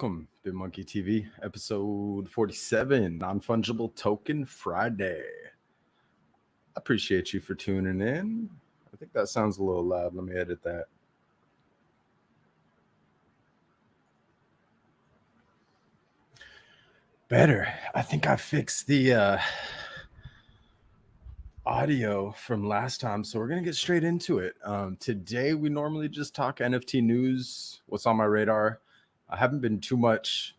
welcome. BitmonkeyTV, episode 47, Non-Fungible Token Friday. Appreciate you for tuning in. I think that sounds a little loud. Let me edit that. Better. I think I fixed the audio from last time, so we're going to get straight into it. Today, we normally just talk NFT news, what's on my radar. I haven't been too much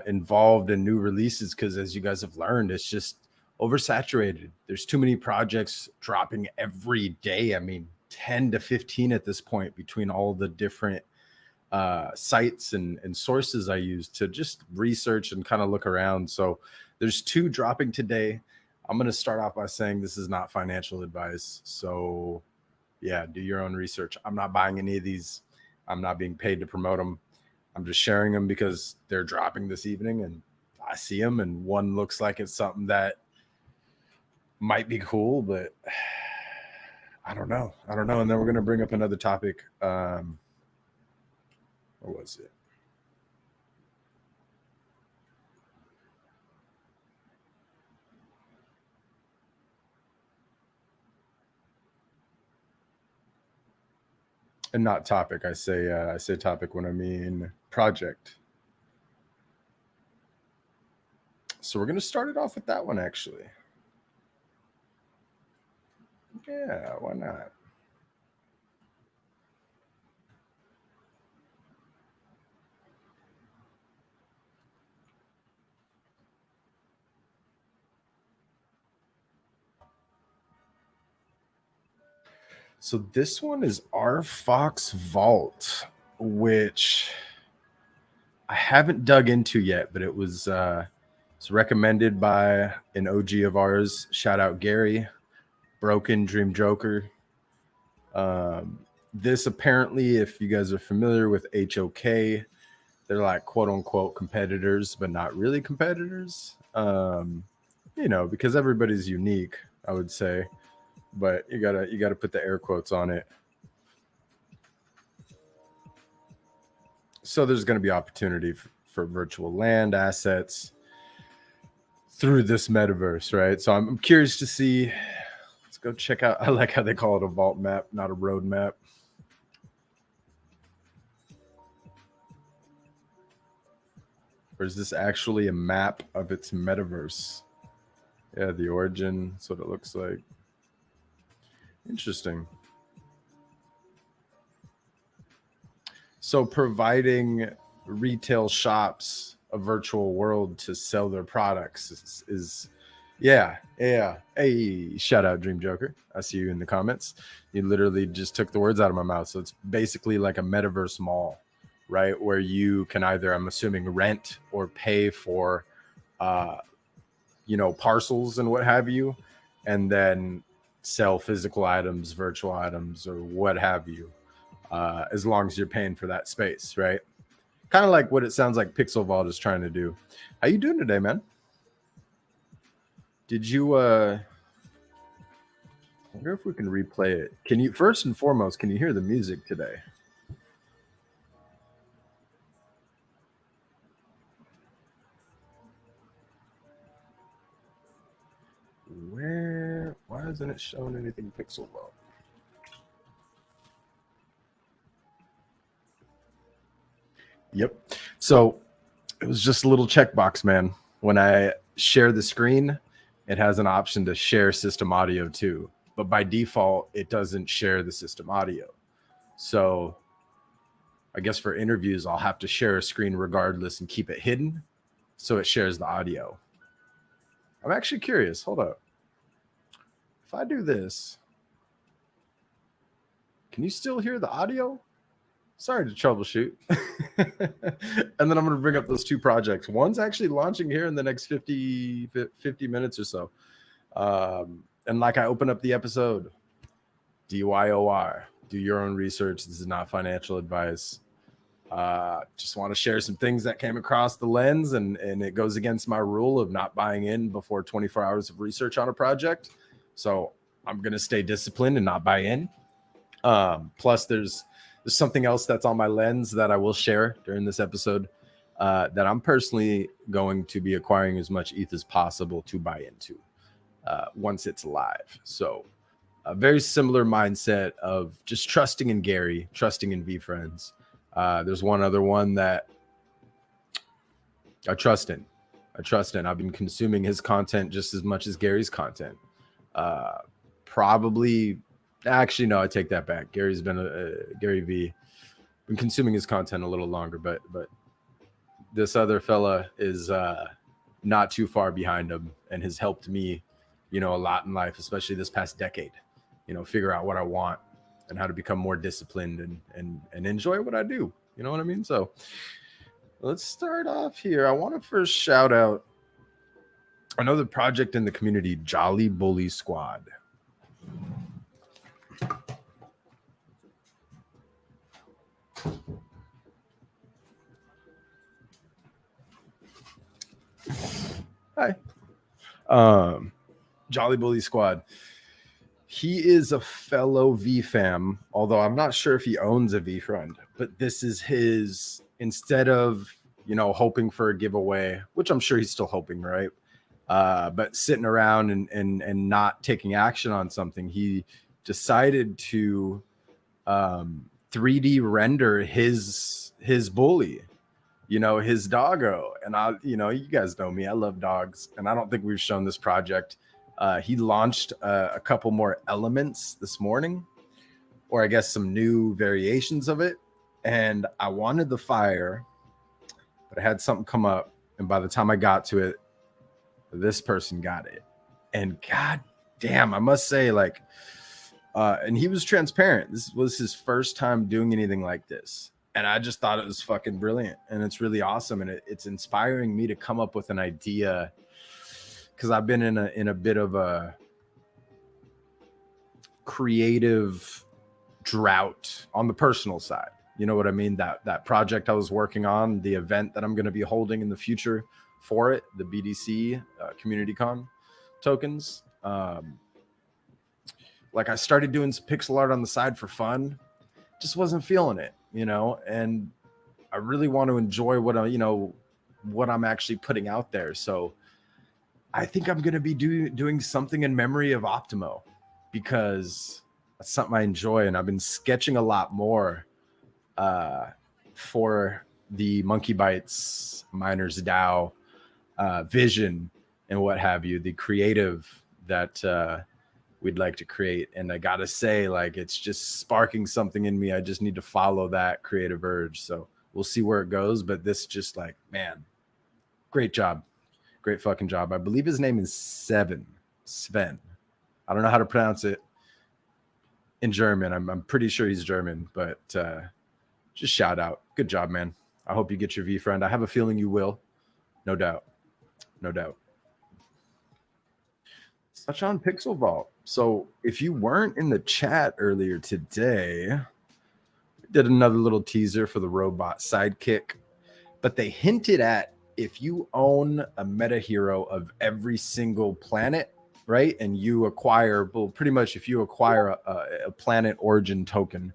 involved in new releases because, as you guys have learned, it's just oversaturated. There's too many projects dropping every day. I mean, 10 to 15 at this point between all the different sites and sources I use to just research and kind of look around. So there's 2 dropping today. I'm going to start off by saying this is not financial advice. So yeah, do your own research. I'm not buying any of these. I'm not being paid to promote them. I'm just sharing them because they're dropping this evening and I see them, and one looks like it's something that might be cool, but I don't know. And then we're going to bring up another topic. What was it? And not topic. I say topic when I mean project. So we're going to start it off with that one, actually. Yeah, why not? So this one is R Fox Vault, which I haven't dug into yet, but it's recommended by an OG of ours. Shout out Gary, Broken Dream Joker. This apparently, if you guys are familiar with HOK, they're like quote unquote competitors, but not really competitors. Because everybody's unique, I would say. But you gotta put the air quotes on it. So there's going to be opportunity for virtual land assets through this metaverse, right? So I'm curious to see. Let's go check out. I like how they call it a vault map, not a road map. Or is this actually a map of its metaverse? Yeah, the origin. That's what it looks like. Interesting. So providing retail shops a virtual world to sell their products is yeah. Hey, shout out Dream Joker. I see you in the comments. You literally just took the words out of my mouth. So it's basically like a metaverse mall, right? Where you can either, I'm assuming, rent or pay for parcels and what have you, and then sell physical items, virtual items, or what have you, as long as you're paying for that space, right? Kind of like what it sounds like Pixel Vault is trying to do. How you doing today, man? Did you I wonder if we can replay it. Can you, first and foremost, can you hear the music today? Why isn't it showing anything Pixel Vault? Yep. So it was just a little checkbox, man. When I share the screen, it has an option to share system audio too. But by default, it doesn't share the system audio. So I guess for interviews, I'll have to share a screen regardless and keep it hidden so it shares the audio. I'm actually curious. Hold up. If I do this, can you still hear the audio? Sorry to troubleshoot. And then I'm going to bring up those 2 projects. One's actually launching here in the next 50 minutes or so. And like I open up the episode, DYOR, do your own research. This is not financial advice. Just want to share some things that came across the lens, and it goes against my rule of not buying in before 24 hours of research on a project. So I'm going to stay disciplined and not buy in. Plus there's something else that's on my lens that I will share during this episode. that I'm personally going to be acquiring as much ETH as possible to buy into once it's live. So a very similar mindset of just trusting in Gary, trusting in VFriends. There's one other one that I trust in. I've been consuming his content just as much as Gary's content. Probably, actually, no, I take that back. Gary's been Gary V. Been consuming his content a little longer, but this other fella is not too far behind him and has helped me, a lot in life, especially this past decade. Figure out what I want and how to become more disciplined and enjoy what I do. You know what I mean? So let's start off here. I want to first shout out another project in the community, Jolly Bully Squad. Hi. Jolly Bully Squad. He is a fellow VFam, although I'm not sure if he owns a VFriend, but this is his, instead of, hoping for a giveaway, which I'm sure he's still hoping, right? But sitting around and not taking action on something, he decided to 3D render his bully, his doggo. And you guys know me, I love dogs, and I don't think we've shown this project. He launched a couple more elements this morning, or I guess some new variations of it. And I wanted the fire, but I had something come up. And by the time I got to it, this person got it. And god damn, I must say, and he was transparent. This was his first time doing anything like this. And I just thought it was fucking brilliant. And it's really awesome. And it's inspiring me to come up with an idea, because I've been in a bit of a creative drought on the personal side. You know what I mean? That project I was working on, the event that I'm going to be holding in the future for it, the BDC CommunityCon tokens. I started doing some pixel art on the side for fun. Just wasn't feeling it, and I really want to enjoy what I'm actually putting out there. So I think I'm going to be doing something in memory of Optimo, because that's something I enjoy. And I've been sketching a lot more for the Monkey Bytes Miners DAO vision and what have you, the creative that we'd like to create. And I got to say, it's just sparking something in me. I just need to follow that creative urge. So we'll see where it goes. But this just man, great job. Great fucking job. I believe his name is Sven. I don't know how to pronounce it in German. I'm pretty sure he's German, but just shout out. Good job, man. I hope you get your VFriend. I have a feeling you will. No doubt. Touch on Pixel Vault. So if you weren't in the chat earlier today, we did another little teaser for the robot sidekick, but they hinted at, if you own a meta hero of every single planet, right? And you acquire, pretty much if you acquire a planet origin token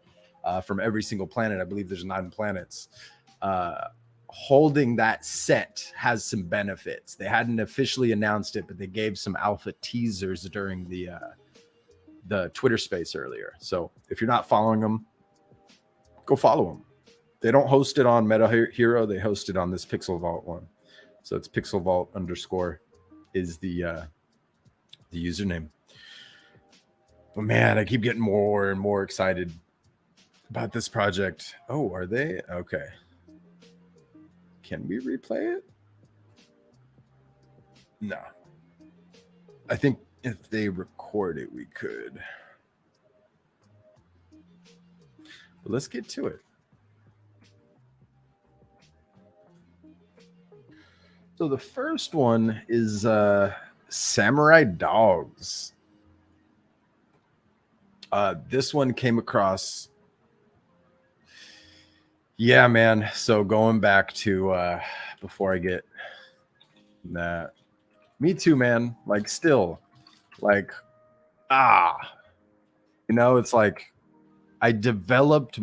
from every single planet, I believe there's 9 planets, holding that set has some benefits. They hadn't officially announced it, but they gave some alpha teasers during the Twitter space earlier. So if you're not following them, go follow them. They don't host it on Meta Hero. They host it on this Pixel Vault one. So it's Pixel Vault _ is the username. But man, I keep getting more and more excited about this project. Oh, are they? Okay. Can we replay it? No. I think if they record it, we could. But let's get to it. So the first one is Samurai Dogs. This one came across. Yeah, man. So going back to before I get that. Me too, man. Still. It's I developed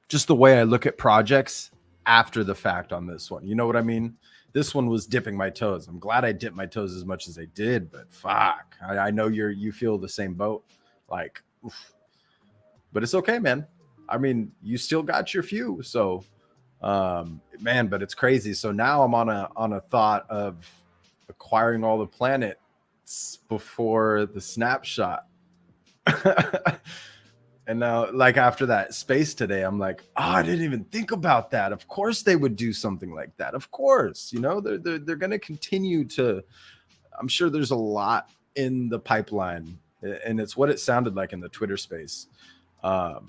just the way I look at projects after the fact on this one. You know what I mean? This one was dipping my toes. I'm glad I dipped my toes as much as I did, but fuck, I know you feel the same boat. Like, oof. But it's okay, man. I mean, you still got your few, so man, but it's crazy. So now I'm on a thought of acquiring all the planets before the snapshot. And now, like after that space today, I'm like, oh, I didn't even think about that. Of course they would do something like that. Of course, you know, they're going to continue to. I'm sure there's a lot in the pipeline, and it's what it sounded like in the Twitter space. All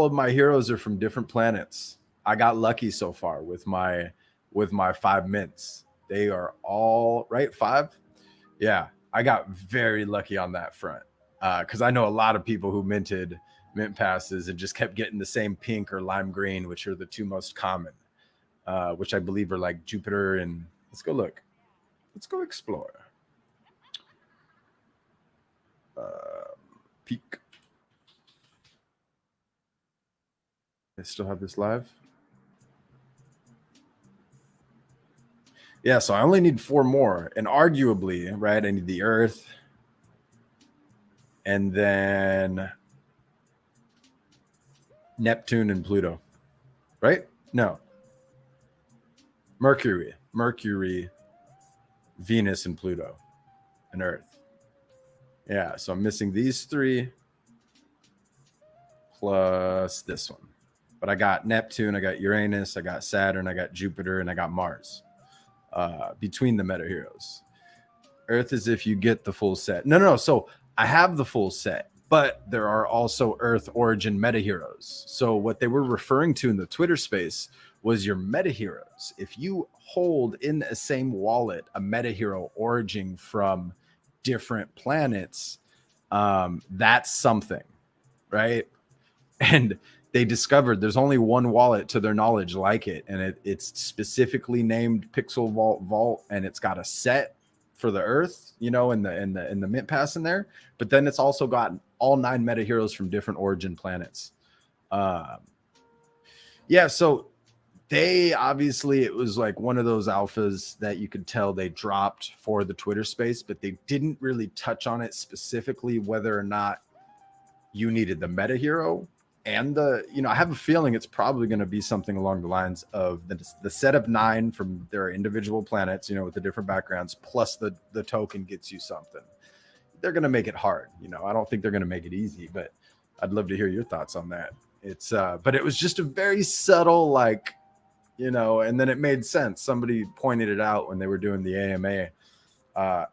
of my heroes are from different planets. I got lucky so far with my 5 mints. They are all right. 5, yeah. I got very lucky on that front. Because I know a lot of people who minted mint passes and just kept getting the same pink or lime green, which are the 2 most common, which I believe are like Jupiter and let's go look. Let's go explore. Peak. I still have this live. Yeah, so I only need 4 more, and arguably, right? I need the Earth. And then Neptune and Pluto, right? No. Mercury, Venus, and Pluto, and Earth. Yeah, so I'm missing these 3 plus this one. But I got Neptune, I got Uranus, I got Saturn, I got Jupiter, and I got Mars between the meta heroes. Earth is if you get the full set. No. So I have the full set, but there are also Earth origin meta heroes. So what they were referring to in the Twitter space was your meta heroes. If you hold in the same wallet a meta hero origin from different planets, that's something, right? And they discovered there's only one wallet to their knowledge like it, and it's specifically named Pixel Vault, and it's got a set for the Earth, you know, in the mint pass in there, but then it's also got all 9 meta heroes from different origin planets. Yeah, so they obviously, it was like one of those alphas that you could tell they dropped for the Twitter space, but they didn't really touch on it specifically whether or not you needed the meta hero and the, you know, I have a feeling it's probably going to be something along the lines of the set of 9 from their individual planets, you know, with the different backgrounds, plus the token gets you something. They're going to make it hard. You know, I don't think they're going to make it easy, but I'd love to hear your thoughts on that. It's, but it was just a very subtle, like, you know, and then it made sense. Somebody pointed it out when they were doing the AMA.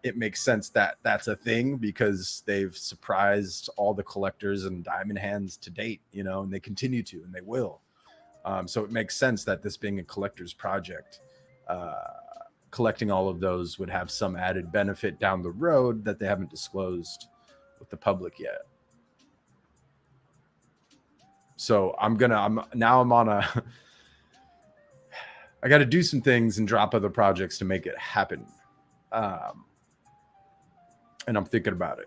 It makes sense that that's a thing because they've surprised all the collectors and diamond hands to date, you know, and they continue to, and they will. So it makes sense that this being a collector's project, collecting all of those would have some added benefit down the road that they haven't disclosed with the public yet. So I'm on a, I got to do some things and drop other projects to make it happen. And I'm thinking about it.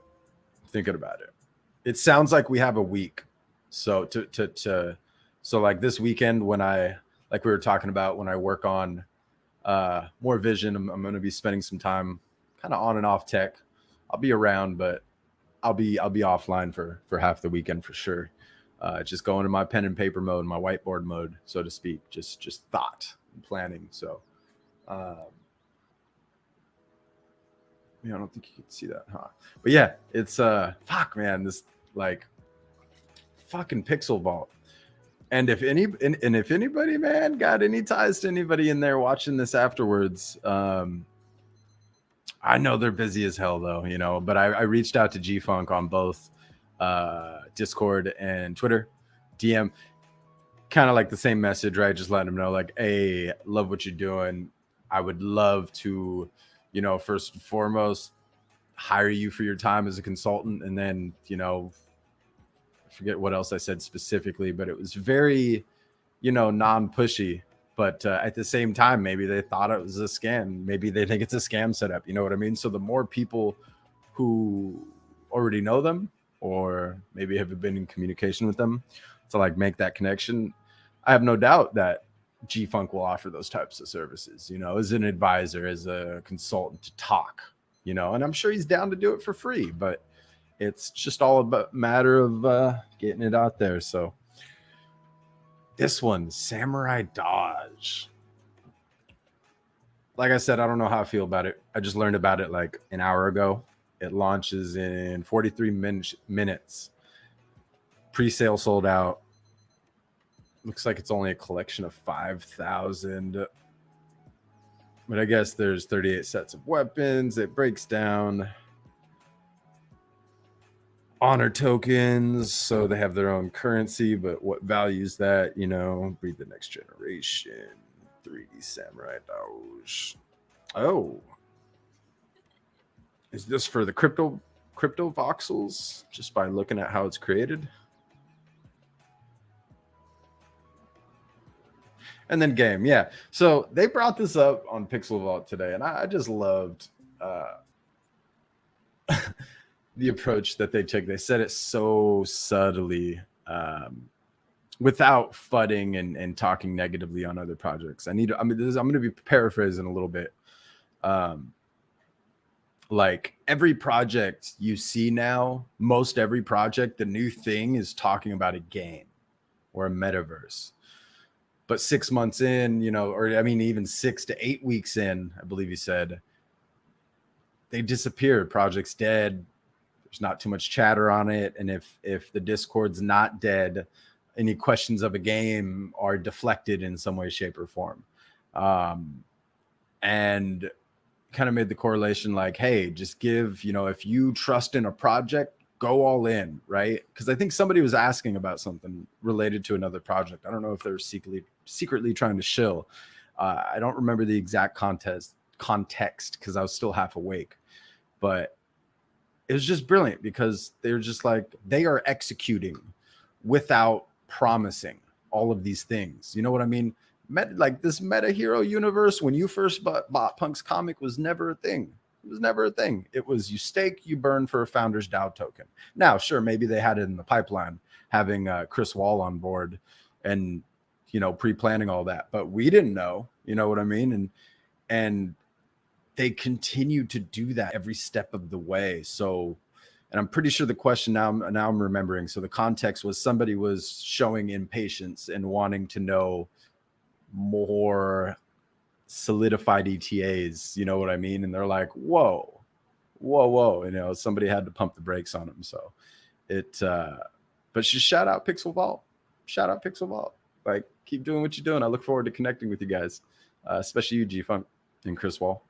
It sounds like we have a week. So so like this weekend when I, like we were talking about, when I work on more vision, I'm going to be spending some time kind of on and off tech. I'll be around, but I'll be offline for half the weekend for sure. Just going to my pen and paper mode, my whiteboard mode, so to speak, just thought and planning. So, yeah, I don't think you can see that, huh? But yeah, it's fuck, man, this like fucking Pixel Vault. And if anybody, man, got any ties to anybody in there watching this afterwards, I know they're busy as hell though, you know, but I reached out to G-Funk on both Discord and Twitter, DM, kind of like the same message, right? Just letting them know like, hey, love what you're doing. I would love to, you know, first and foremost, hire you for your time as a consultant. And then, you know, I forget what else I said specifically, but it was very, you know, non-pushy. But at the same time, maybe they thought it was a scam. Maybe they think it's a scam setup. You know what I mean? So the more people who already know them or maybe have been in communication with them to like make that connection, I have no doubt that G-Funk will offer those types of services, as an advisor, as a consultant to talk, and I'm sure he's down to do it for free, but it's just all about matter of getting it out there. So this one, Samurai Dodge. Like I said, I don't know how I feel about it. I just learned about it like an hour ago. It launches in 43 minutes. Pre-sale sold out. Looks like it's only a collection of 5,000. But I guess there's 38 sets of weapons. It breaks down honor tokens, so they have their own currency, but what values that, breed the next generation. 3D Samurai Dodge. Oh. Is this for the crypto voxels? Just by looking at how it's created? And then game, yeah. So they brought this up on Pixel Vault today, and I just loved the approach that they took. They said it so subtly, without fudding and talking negatively on other projects. I'm going to be paraphrasing a little bit. Like every project you see now, most every project, the new thing is talking about a game or a metaverse. But 6 months in, even 6 to 8 weeks in, I believe he said, they disappeared. Project's dead. There's not too much chatter on it. And if the Discord's not dead, any questions of a game are deflected in some way, shape, or form. And kind of made the correlation like, hey, just give, if you trust in a project, go all in, right? Because I think somebody was asking about something related to another project. I don't know if they're secretly trying to shill. I don't remember the exact context because I was still half awake. But it was just brilliant because they're just like, they are executing without promising all of these things. You know what I mean? Like this meta hero universe, when you first bought Punk's comic, was never a thing. It was never a thing. It was you stake, you burn for a Founder's DAO token. Now, sure, maybe they had it in the pipeline, having Chris Wall on board and, pre-planning all that. But we didn't know, you know what I mean? And they continue to do that every step of the way. So, and I'm pretty sure the question now I'm remembering. So the context was somebody was showing impatience and wanting to know more solidified ETAs, you know what I mean? And they're like, whoa, somebody had to pump the brakes on them. So but just shout out Pixel Vault. Like, keep doing what you're doing. I look forward to connecting with you guys, especially you, G-Funk and Chris Wall,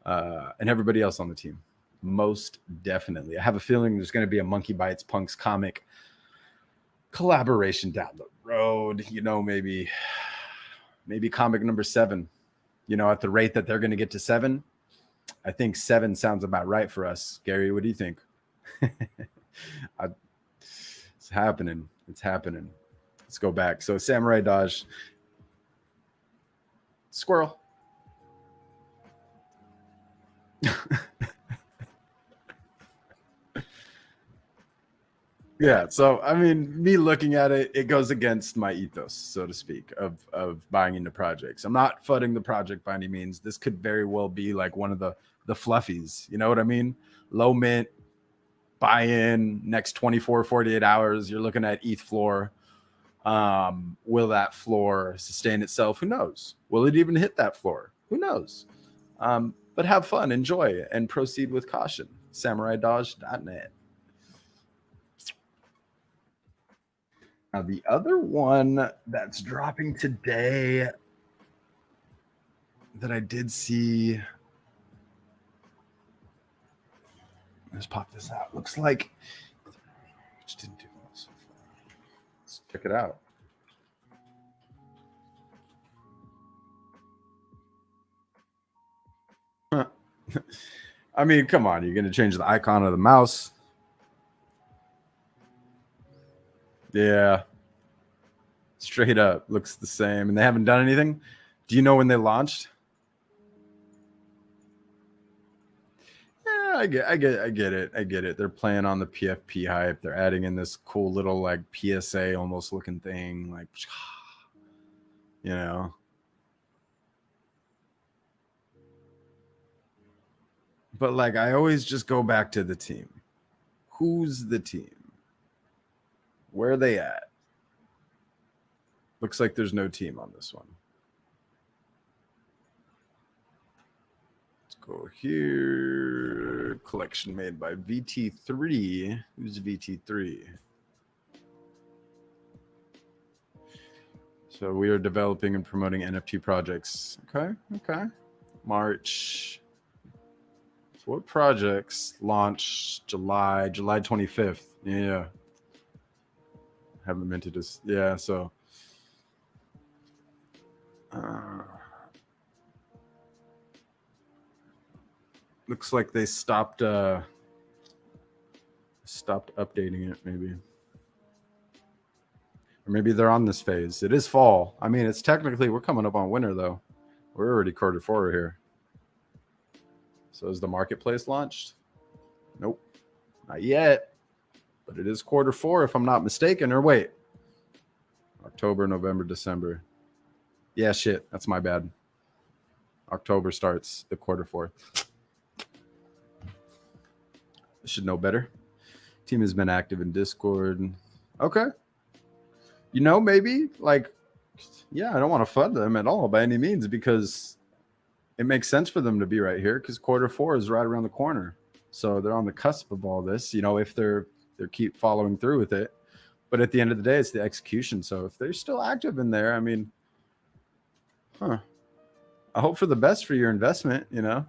and everybody else on the team. Most definitely. I have a feeling there's going to be a Monkey Bites Punks comic collaboration down the road, maybe comic number 7, at the rate that they're going to get to 7. I think 7 sounds about right for us. Gary, what do you think? It's happening. Let's go back. So Samurai Dodge. Squirrel. Yeah, so I mean, me looking at it, it goes against my ethos, so to speak, of buying into projects. I'm not fudding the project by any means. This could very well be like one of the fluffies, you know what I mean? Low mint, buy in, next 24, 48 hours, you're looking at ETH floor. Will that floor sustain itself? Who knows? Will it even hit that floor? Who knows? But have fun, enjoy, and proceed with caution. SamuraiDodge.net. Now, the other one that's dropping today that I did see, let's pop this out. Looks like, which didn't do well so far. Let's check it out. I mean, come on, you're going to change the icon of the mouse. Yeah. Straight up looks the same, and they haven't done anything. Do you know when they launched? Yeah, I get it. They're playing on the PFP hype. They're adding in this cool little like PSA almost looking thing. Like, you know. But like, I always just go back to the team. Who's the team? Where are they at? Looks like there's no team on this one. Let's go here. Collection made by VT3. Who's VT3? So we are developing and promoting NFT projects. Okay. March. So what projects launch July 25th? Yeah. Haven't minted this. Yeah, so looks like they stopped updating it, maybe. Or maybe they're on this phase. It is fall. I mean, it's technically, we're coming up on winter though. We're already Q4 here. So is the marketplace launched? Nope, not yet. But it is Q4 if I'm not mistaken. Or wait, October, November, December. Yeah, shit, that's my bad. October starts the Q4. I should know better. Team has been active in Discord. Okay. You know, maybe like, yeah, I don't want to fund them at all by any means because it makes sense for them to be right here because Q4 is right around the corner. So they're on the cusp of all this, you know, if they're keep following through with it. But at the end of the day, it's the execution. So if they're still active in there, I mean, I hope for the best for your investment, you know.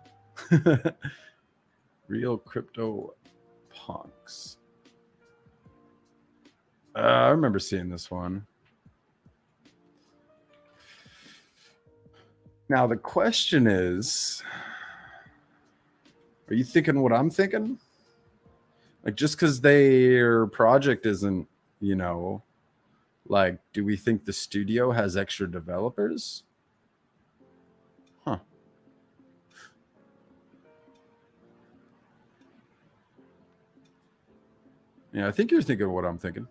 Real crypto punks. I remember seeing this one. Now the question is, are you thinking what I'm thinking? Like just because their project isn't, you know, like, do we think the studio has extra developers? Huh. Yeah, I think you're thinking what I'm thinking.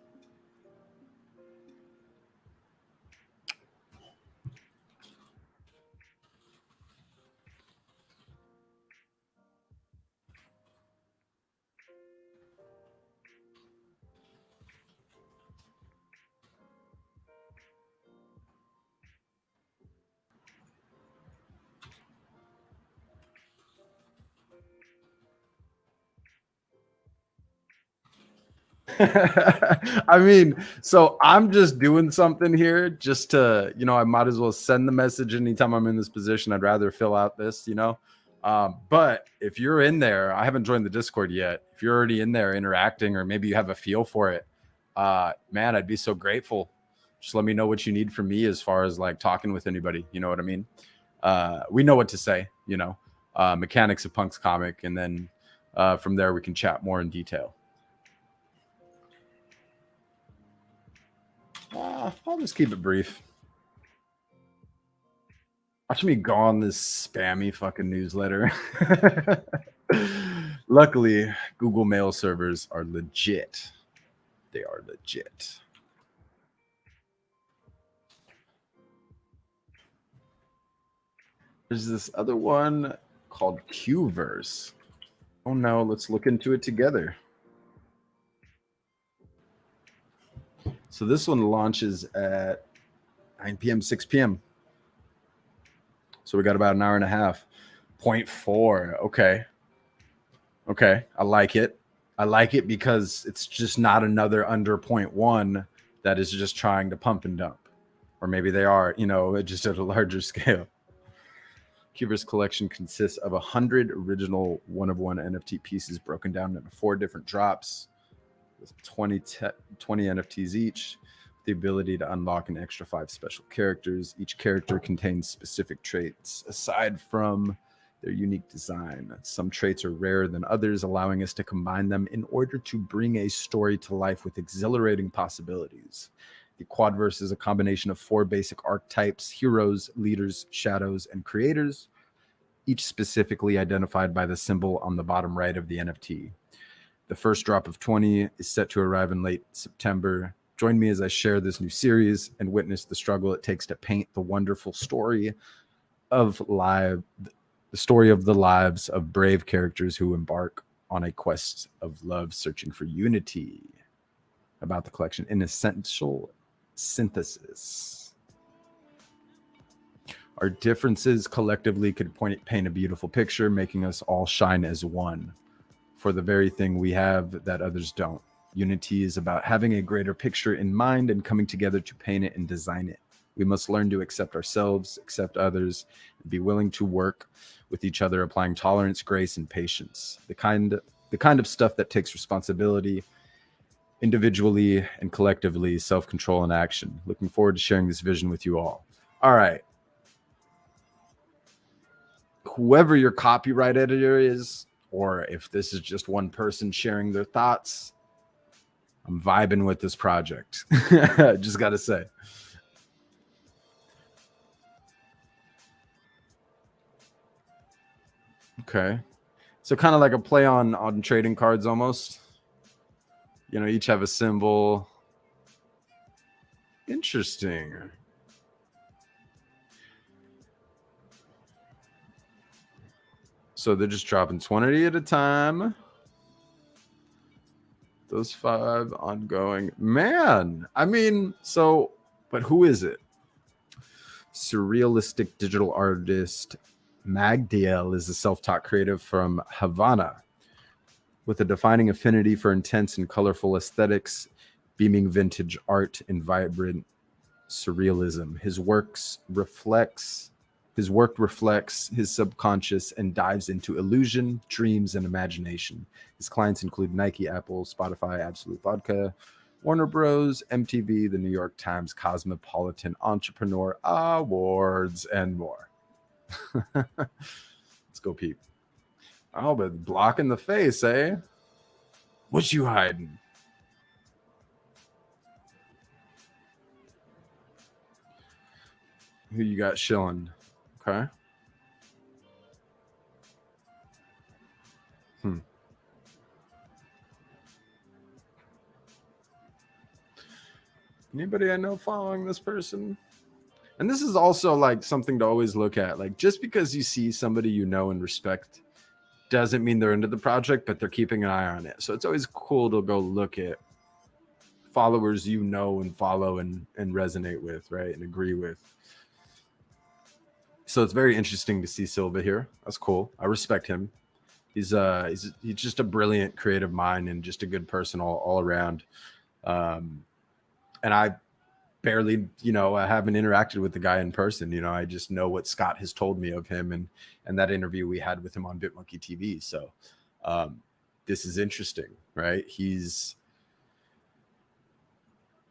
I mean, so I'm just doing something here just to, you know, I might as well send the message anytime I'm in this position. I'd rather fill out this, you know. But if you're in there, I haven't joined the Discord yet. If you're already in there interacting, or maybe you have a feel for it, man, I'd be so grateful. Just let me know what you need from me as far as like talking with anybody. You know what I mean? We know what to say, you know, mechanics of Punk's comic. And then from there, we can chat more in detail. I'll just keep it brief. Watch me go on this spammy fucking newsletter. Luckily, Google Mail servers are legit. They are legit. There's this other one called Qverse. Oh no, let's look into it together. So this one launches at 9 p.m., 6 p.m. So we got about an hour and a half. 0.4. Okay. I like it. I like it because it's just not another under 0.1 that is just trying to pump and dump. Or maybe they are, you know, just at a larger scale. Qverse collection consists of 100 original one-of-one NFT pieces broken down into 4 different drops with 20 NFTs each. The ability to unlock an extra 5 special characters. Each character contains specific traits aside from their unique design. Some traits are rarer than others, allowing us to combine them in order to bring a story to life with exhilarating possibilities. The Quadverse is a combination of 4 basic archetypes: heroes, leaders, shadows, and creators, each specifically identified by the symbol on the bottom right of the NFT. The first drop of 20 is set to arrive in late September. Join me as I share this new series and witness the struggle it takes to paint the wonderful story of the lives of brave characters who embark on a quest of love, searching for unity. About the collection, an essential synthesis. Our differences collectively could paint a beautiful picture, making us all shine as one for the very thing we have that others don't. Unity is about having a greater picture in mind and coming together to paint it and design it. We must learn to accept ourselves, accept others, and be willing to work with each other, applying tolerance, grace, and patience. The kind of stuff that takes responsibility, individually and collectively, self-control and action. Looking forward to sharing this vision with you all. All right. Whoever your copyright editor is, or if this is just one person sharing their thoughts, I'm vibing with this project. Just got to say. Okay. So kind of like a play on trading cards almost. You know, each have a symbol. Interesting. So they're just dropping 20 at a time. Those 5 ongoing. Man, I mean, so, but who is it? Surrealistic digital artist Magdiel is a self-taught creative from Havana with a defining affinity for intense and colorful aesthetics, beaming vintage art, and vibrant surrealism. His work reflects his subconscious and dives into illusion, dreams, and imagination. His clients include Nike, Apple, Spotify, Absolute Vodka, Warner Bros., MTV, the New York Times Cosmopolitan Entrepreneur Awards, and more. Let's go, Pete. Oh, but blocking the face, eh? What you hiding? Who you got shilling? Okay. Anybody I know following this person? And this is also like something to always look at. Like, just because you see somebody you know and respect doesn't mean they're into the project, but they're keeping an eye on it. So it's always cool to go look at followers you know and follow and resonate with, right? And agree with. So it's very interesting to see Silva here. That's cool. I respect him. He's just a brilliant creative mind and just a good person all around. And I barely, I haven't interacted with the guy in person. I just know what Scott has told me of him and that interview we had with him on BitmonkeyTV. So this is interesting, right?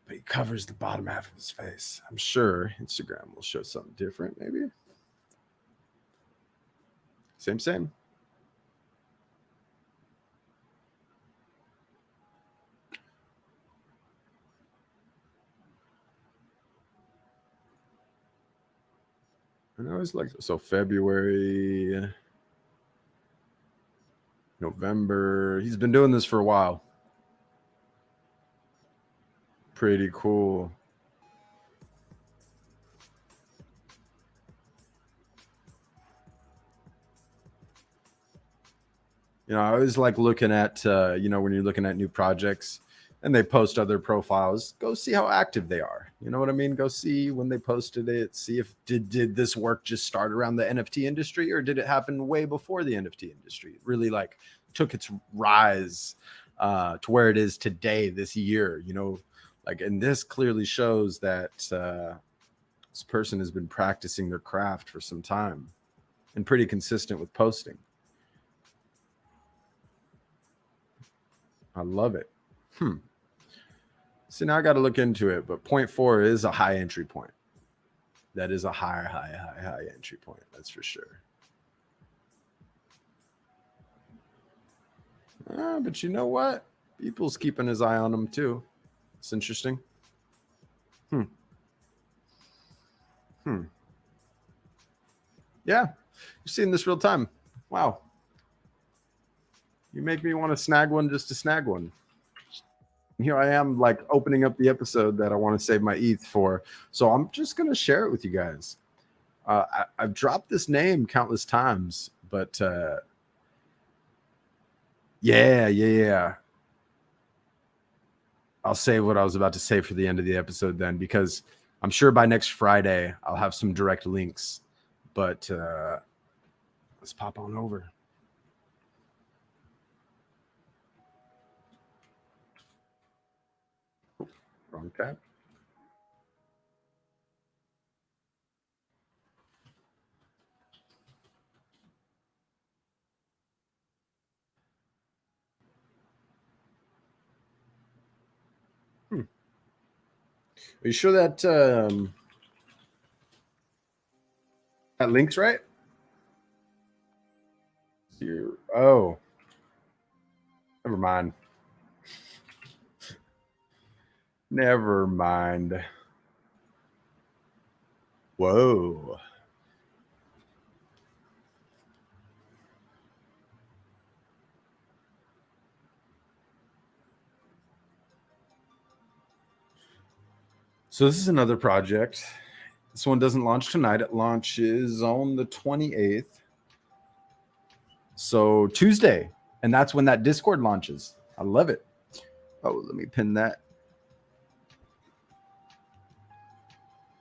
But he covers the bottom half of his face. I'm sure Instagram will show something different, maybe. Same. And I always like, so February, November. He's been doing this for a while. Pretty cool. I always like looking at, when you're looking at new projects and they post other profiles, go see how active they are. You know what I mean? Go see when they posted it, see if did this work just start around the NFT industry or did it happen way before the NFT industry? It really like took its rise to where it is today, this year, and this clearly shows that this person has been practicing their craft for some time and pretty consistent with posting. I love it. See, now I got to look into it, but 0.4 is a high entry point. That is a high entry point. That's for sure. But you know what? People's keeping his eye on him too. It's interesting. Yeah, you're seeing this real time. Wow. You make me want to snag one just to snag one. here I am, like, opening up the episode that I want to save my ETH for. So I'm just going to share it with you guys. I've dropped this name countless times, but yeah. I'll save what I was about to say for the end of the episode then, because I'm sure by next Friday I'll have some direct links. But let's pop on over. Wrong tab. Are you sure that that link's right? Oh, never mind. Never mind. Whoa. So this is another project. This one doesn't launch tonight. It launches on the 28th. So Tuesday. And that's when that Discord launches. I love it. Oh, let me pin that.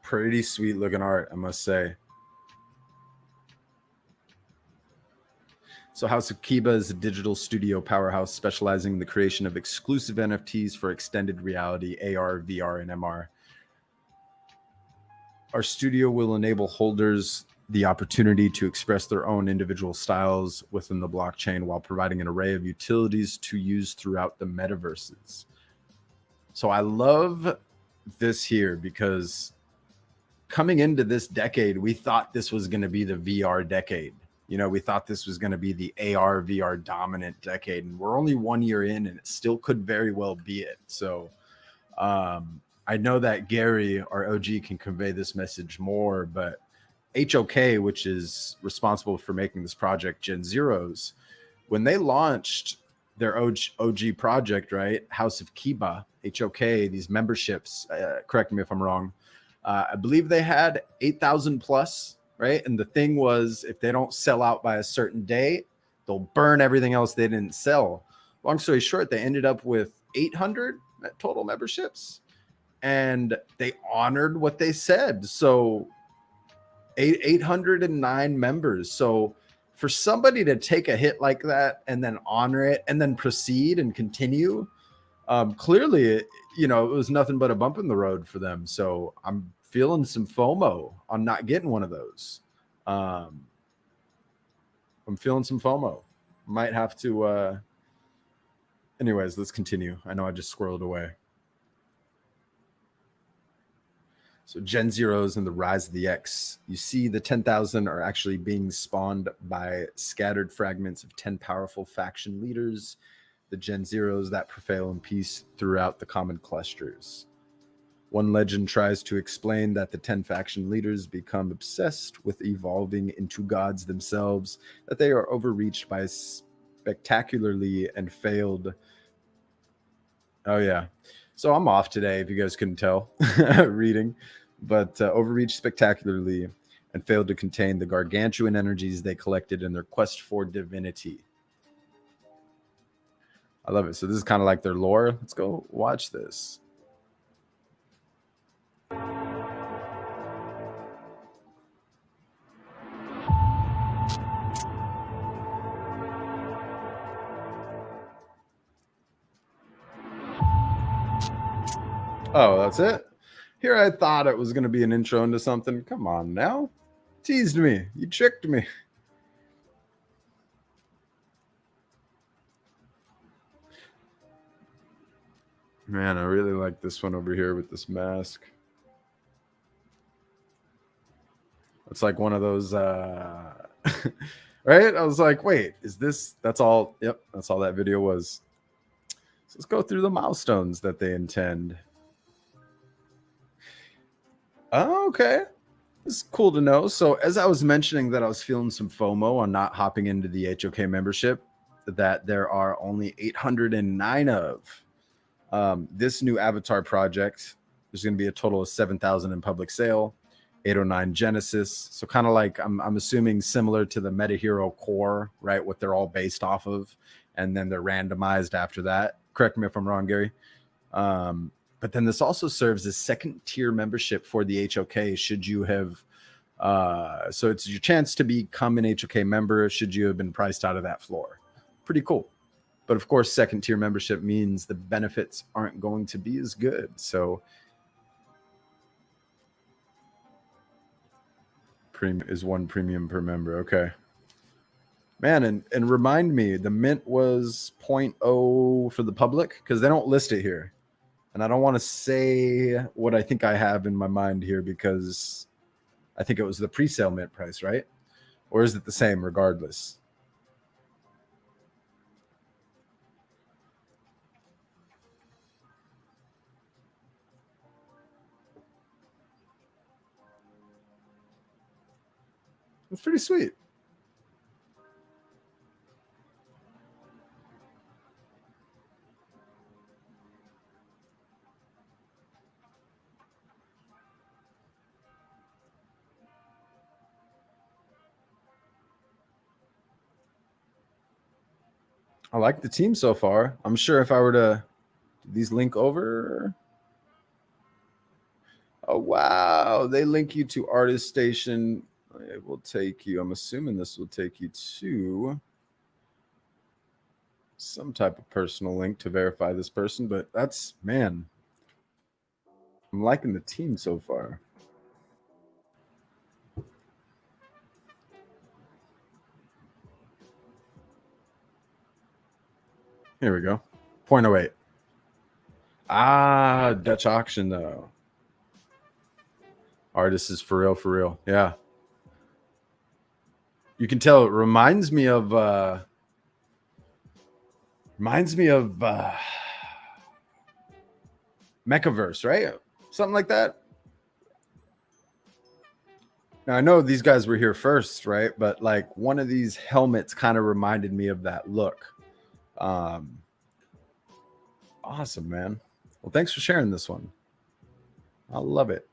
Pretty sweet looking art, I must say. So House of Kiba is a digital studio powerhouse specializing in the creation of exclusive NFTs for extended reality, AR, VR, and MR. Our studio will enable holders the opportunity to express their own individual styles within the blockchain while providing an array of utilities to use throughout the metaverses. So I love this here because coming into this decade, we thought this was going to be the VR decade. You know, we thought this was going to be the AR, VR dominant decade, and we're only 1 year in, and it still could very well be it. So I know that Gary, our OG, can convey this message more, but HOK, which is responsible for making this project, Gen Zeros, when they launched their OG project, right, House of Kiba, HOK, these memberships, correct me if I'm wrong, I believe they had 8,000 plus, right? And the thing was, if they don't sell out by a certain day, they'll burn everything else they didn't sell. Long story short, they ended up with 800 total memberships, and they honored what they said. So 809 members. So for somebody to take a hit like that and then honor it and then proceed and continue, clearly, you know, it was nothing but a bump in the road for them. So I'm feeling some FOMO on not getting one of those. I'm feeling some FOMO. Might have to. Anyways, let's continue. I know I just squirreled away. So Gen Zeros and the rise of the X. You see the 10,000 are actually being spawned by scattered fragments of 10 powerful faction leaders, the Gen Zeros that prevail in peace throughout the common clusters. One legend tries to explain that the 10 faction leaders become obsessed with evolving into gods themselves, that they are overreached by spectacularly and failed. Oh, yeah. So I'm off today, if you guys couldn't tell, reading, but overreached spectacularly and failed to contain the gargantuan energies they collected in their quest for divinity. I love it. So this is kind of like their lore. Let's go watch this. Oh, that's it? Here I thought it was going to be an intro into something. Come on now. Teased me. You tricked me. Man, I really like this one over here with this mask. It's like one of those right? I was like, wait, is this that's all? Yep, that's all that video was. So let's go through the milestones that they intend. Oh, okay. It's cool to know. So as I was mentioning that I was feeling some FOMO on not hopping into the HOK membership that there are only 809 of. This new avatar project, there's going to be a total of 7,000 in public sale, 809 Genesis. So kind of like I'm assuming similar to the Meta Hero core, right? What they're all based off of, and then they're randomized after that. Correct me if I'm wrong, Gary. But then this also serves as second tier membership for the HOK. Should you have, so it's your chance to become an HOK member should you have been priced out of that floor. Pretty cool. But of course, second tier membership means the benefits aren't going to be as good. So premium is 1 premium per member. Okay. Man, and remind me, the mint was 0.0 for the public because they don't list it here. And I don't want to say what I think I have in my mind here because I think it was the pre-sale mint price, right? Or is it the same regardless? It's pretty sweet. I like the team so far. I'm sure if I were to these link over. Oh, wow. They link you to Artist Station. It will take you, I'm assuming this will take you to some type of personal link to verify this person, but that's, man, I'm liking the team so far. Here we go. 0.08. Ah, Dutch auction though. Artist is for real, for real. Yeah. You can tell it reminds me of Mechaverse, right? Something like that. Now I know these guys were here first, right? But like one of these helmets kind of reminded me of that look. Awesome, man. Well, thanks for sharing this one. I love it.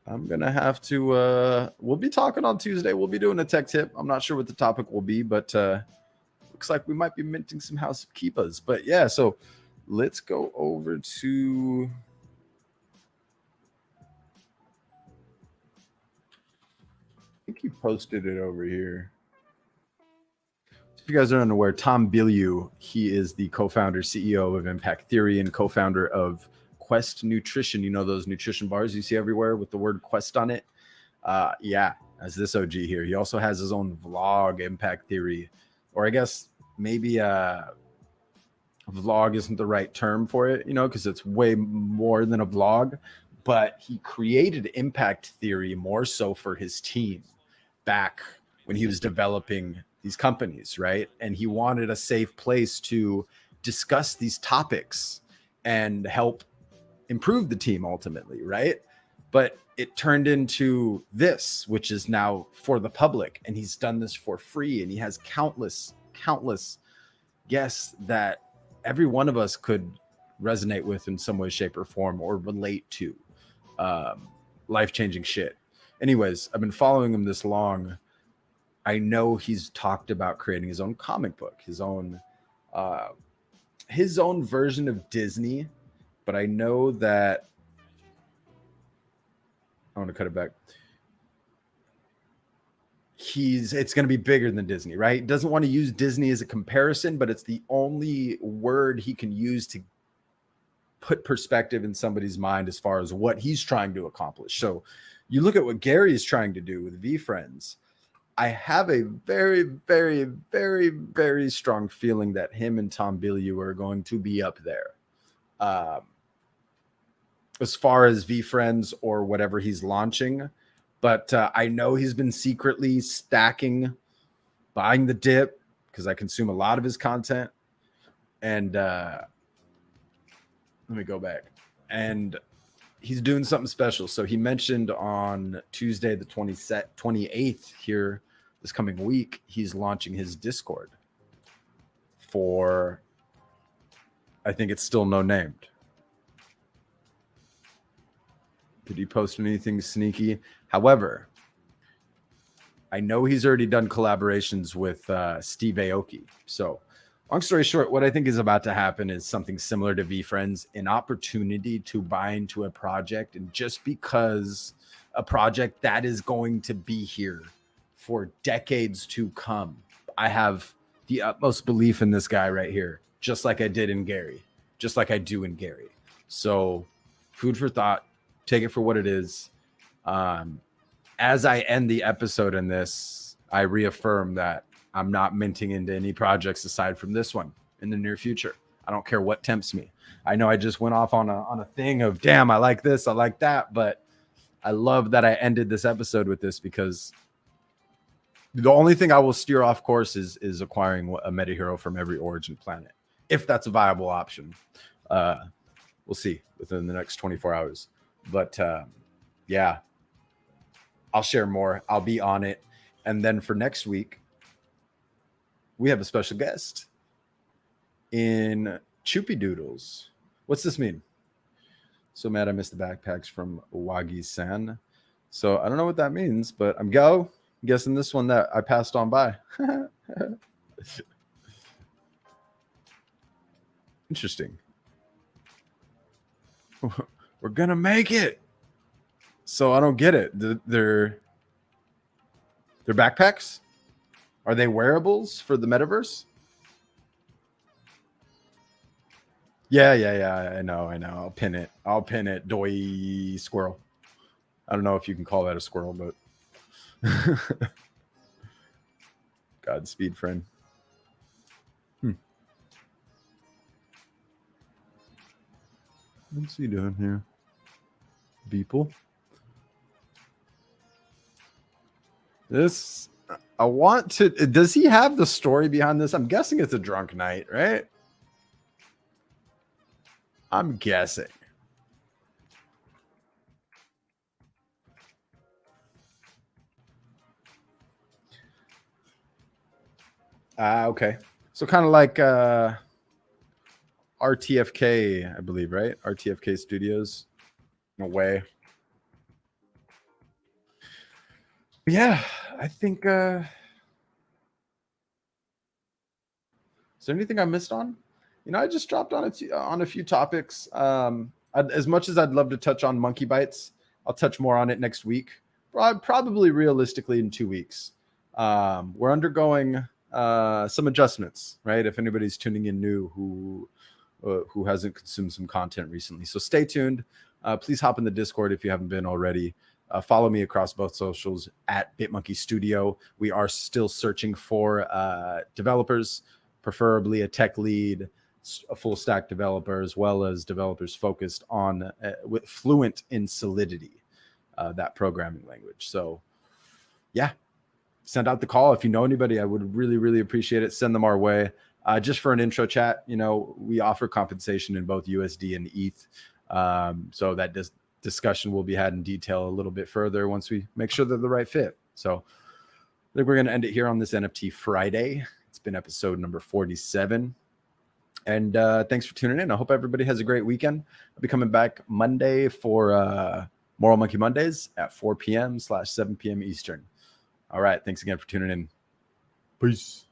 I'm gonna have to we'll be talking on Tuesday. We'll be doing a tech tip. I'm not sure what the topic will be, but looks like we might be minting some House of Keepas. But yeah, so let's go over to I think he posted it over here. If you guys are unaware, Tom Bilyeu, he is the co-founder, CEO of Impact Theory and co-founder of Quest Nutrition. You know those nutrition bars you see everywhere with the word Quest on it? Yeah, as this OG here. He also has his own vlog, Impact Theory, or I guess maybe vlog isn't the right term for it, you know, because it's way more than a vlog. But he created Impact Theory more so for his team back when he was developing these companies, right? And he wanted a safe place to discuss these topics and help improve the team ultimately, right? But it turned into this, which is now for the public, and he's done this for free, and he has countless guests that every one of us could resonate with in some way, shape, or form, or relate to life-changing shit. Anyways, I've been following him this long. I know he's talked about creating his own comic book, his own version of Disney, but I know that I want to cut it back. It's going to be bigger than Disney, right? He doesn't want to use Disney as a comparison, but it's the only word he can use to put perspective in somebody's mind as far as what he's trying to accomplish. So you look at what Gary is trying to do with VeeFriends. I have a very, very, very, very strong feeling that him and Tom Bilyeu are going to be up there. As far as VeeFriends or whatever he's launching. But I know he's been secretly stacking, buying the dip, because I consume a lot of his content. And let me go back. And he's doing something special. So he mentioned on Tuesday, the 28th here, this coming week, he's launching his Discord for, I think it's still no named. Did he post anything sneaky? However, I know he's already done collaborations with Steve Aoki. So, long story short, what I think is about to happen is something similar to VeeFriends, an opportunity to buy into a project. And just because a project that is going to be here for decades to come, I have the utmost belief in this guy right here, just like I did in Gary, just like I do in Gary. So, food for thought, take it for what it is. As I end the episode in this, I reaffirm that I'm not minting into any projects aside from this one in the near future. I don't care what tempts me. I know I just went off on a thing of, damn, I like this, I like that, but I love that I ended this episode with this, because the only thing I will steer off course is acquiring a meta hero from every origin planet, if that's a viable option. We'll see within the next 24 hours. But yeah, I'll share more. I'll be on it. And then for next week, we have a special guest in Choopy Doodles. What's this mean? So mad I missed the backpacks from Wagi-san. So I don't know what that means, but I'm guessing this one that I passed on by. Interesting. We're going to make it. So I don't get it. They're backpacks? Are they wearables for the metaverse? Yeah. I know. I'll pin it. Doy squirrel. I don't know if you can call that a squirrel, but Godspeed, friend. What's he doing here? Beeple. This, I want to. Does he have the story behind this? I'm guessing it's a drunk night, right? I'm guessing. Okay. So kind of like RTFK, I believe, right? RTFK Studios, in a way. Yeah, I think. Is there anything I missed on? I just dropped on a few topics. As much as I'd love to touch on monkey bites, I'll touch more on it next week. Probably realistically in 2 weeks. We're undergoing some adjustments, right? If anybody's tuning in new who hasn't consumed some content recently, so stay tuned. Please hop in the Discord if you haven't been already. Follow me across both socials at Bitmonkey Studio. We are still searching for developers, preferably a tech lead, a full stack developer, as well as developers focused on fluent in Solidity, that programming language. So yeah, send out the call. If you know anybody, I would really, really appreciate it. Send them our way. Just for an intro chat, we offer compensation in both USD and ETH. So that discussion will be had in detail a little bit further once we make sure they're the right fit. So I think we're going to end it here on this NFT Friday. It's been episode number 47. And thanks for tuning in. I hope everybody has a great weekend. I'll be coming back Monday for Moral Monkey Mondays at 4 p.m/7 p.m. Eastern. All right. Thanks again for tuning in. Peace.